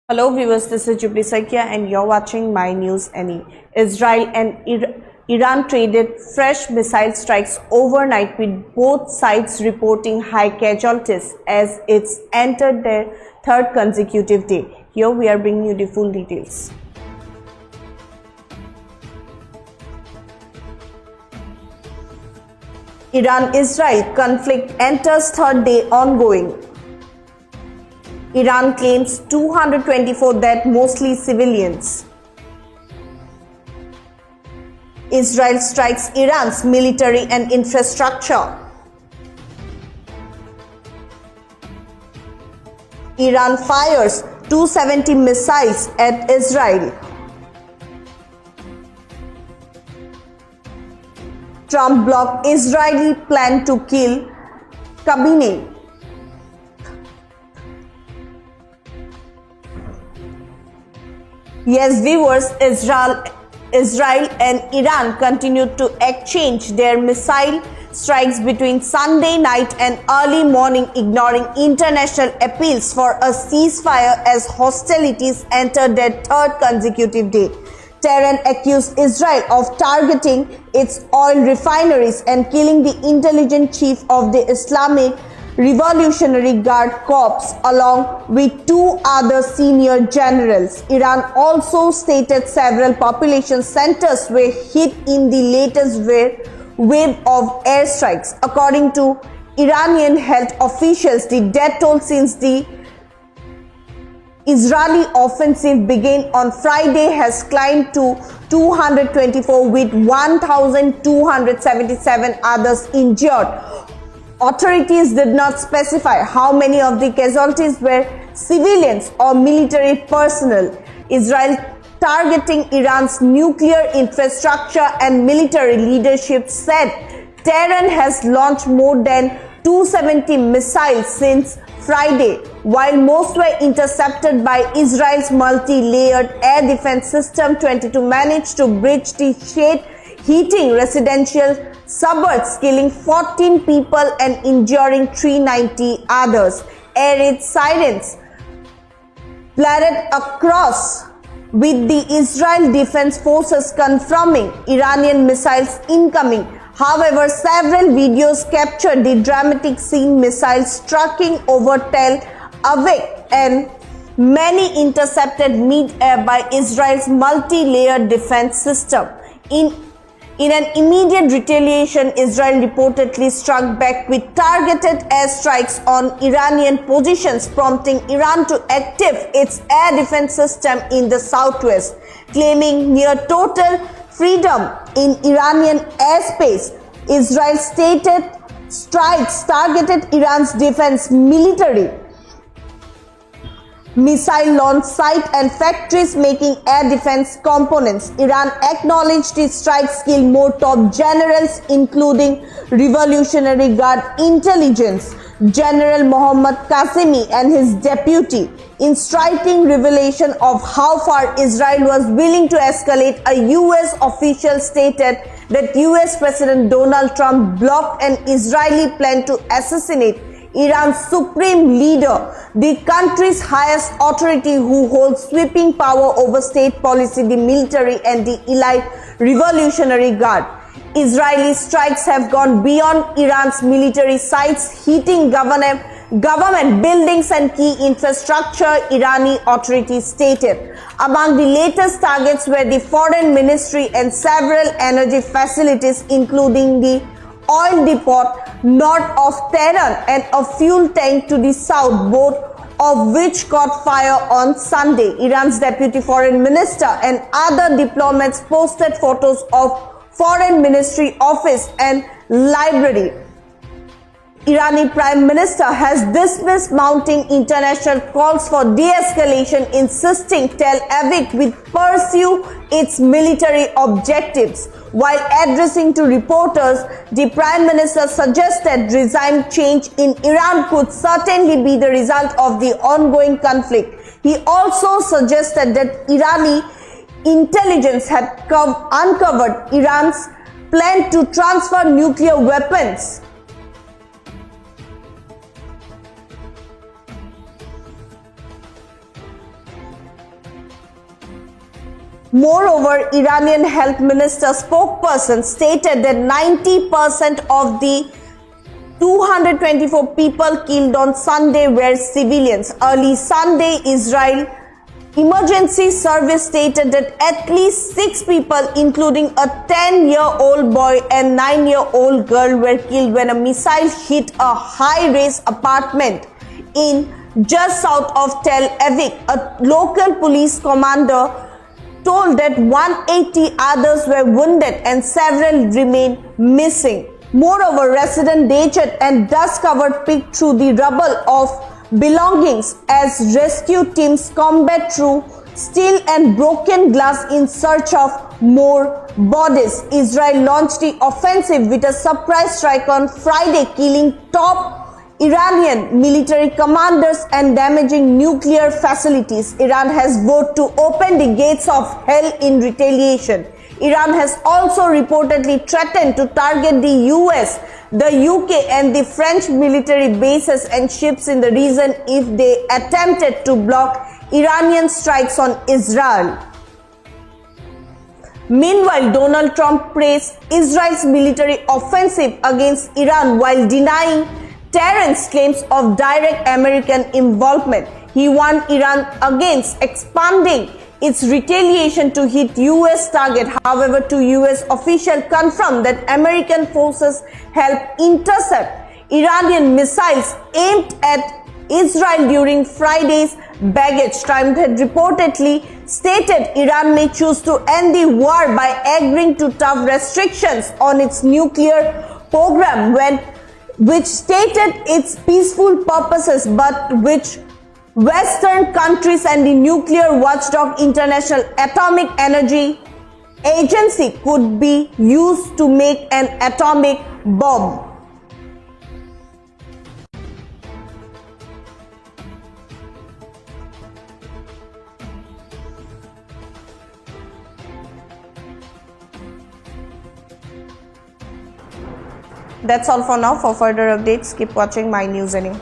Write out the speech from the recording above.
Hello viewers, this is Jubli Sakia and you're watching My News NE. Israel and Iran traded fresh missile strikes overnight with both sides reporting high casualties as it's entered their third consecutive day. Here we are bringing you the full details. Iran-Israel conflict enters third day ongoing. Iran claims 224 dead, mostly civilians. Israel strikes Iran's military and infrastructure. Iran fires 270 missiles at Israel. Trump blocked Israeli plan to kill Khamenei. Yes, viewers, Israel and Iran continued to exchange their missile strikes between Sunday night and early morning, ignoring international appeals for a ceasefire as hostilities entered their third consecutive day. Tehran accused Israel of targeting its oil refineries and killing the intelligence chief of the Islamic Revolutionary Guard Corps along with two other senior generals. Iran also stated several population centers were hit in the latest wave of airstrikes. According to Iranian health officials, the death toll since the Israeli offensive began on Friday has climbed to 224 with 1,277 others injured. Authorities did not specify how many of the casualties were civilians or military personnel. Israel targeting Iran's nuclear infrastructure and military leadership said Tehran has launched more than 270 missiles since Friday, while most were intercepted by Israel's multi-layered air defense system. 22 managed to breach the shade-heating residential suburbs, killing 14 people and injuring 390 others. Air raid sirens blared across, with the Israel Defense Forces confirming Iranian missiles incoming. However, several videos captured the dramatic scene, missiles striking over Tel Aviv and many intercepted mid-air by Israel's multi-layered defense system. In an immediate retaliation, Israel reportedly struck back with targeted airstrikes on Iranian positions, prompting Iran to activate its air defense system in the southwest, claiming near total freedom in Iranian airspace. Israel stated strikes targeted Iran's defense military, missile launch site and factories making air defense components. Iran acknowledged its strikes killed more top generals, including Revolutionary Guard Intelligence General Mohammad Qasemi and his deputy, in striking revelation of how far Israel was willing to escalate. A US official stated that US President Donald Trump blocked an Israeli plan to assassinate Iran's supreme leader, the country's highest authority who holds sweeping power over state policy, the military and the elite Revolutionary Guard. Israeli strikes have gone beyond Iran's military sites, hitting government buildings and key infrastructure, Irani authorities stated. Among the latest targets were the foreign ministry and several energy facilities, including the oil depot north of Tehran and a fuel tank to the south, both of which caught fire on Sunday. Iran's deputy foreign minister and other diplomats posted photos of foreign ministry office and library. Irani Prime Minister has dismissed mounting international calls for de-escalation, insisting Tel Aviv will pursue its military objectives. While addressing to reporters, the Prime Minister suggested regime change in Iran could certainly be the result of the ongoing conflict. He also suggested that Irani intelligence had uncovered Iran's plan to transfer nuclear weapons. Moreover, Iranian health minister spokesperson stated that 90% of the 224 people killed on Sunday were civilians. Early Sunday, Israel Emergency Service stated that at least 6 people, including a 10-year-old boy and 9-year-old girl, were killed when a missile hit a high-rise apartment in just south of Tel Aviv. A local police commander told that 180 others were wounded and several remain missing. Moreover, residents ditched and dust-covered peeked through the rubble of belongings as rescue teams combat through steel and broken glass in search of more bodies. Israel launched the offensive with a surprise strike on Friday, killing top Iranian military commanders and damaging nuclear facilities. Iran has vowed to open the gates of hell in retaliation. Iran has also reportedly threatened to target the US, the UK and the French military bases and ships in the region if they attempted to block Iranian strikes on Israel. Meanwhile, Donald Trump praised Israel's military offensive against Iran while denying Tehran's claims of direct American involvement. He warned Iran against expanding its retaliation to hit US target. However, two US officials confirmed that American forces helped intercept Iranian missiles aimed at Israel during Friday's baggage. Trump had reportedly stated Iran may choose to end the war by agreeing to tough restrictions on its nuclear program, which stated its peaceful purposes, but which Western countries and the nuclear watchdog International Atomic Energy Agency could be used to make an atomic bomb. That's all for now. For further updates, keep watching My News Anyway.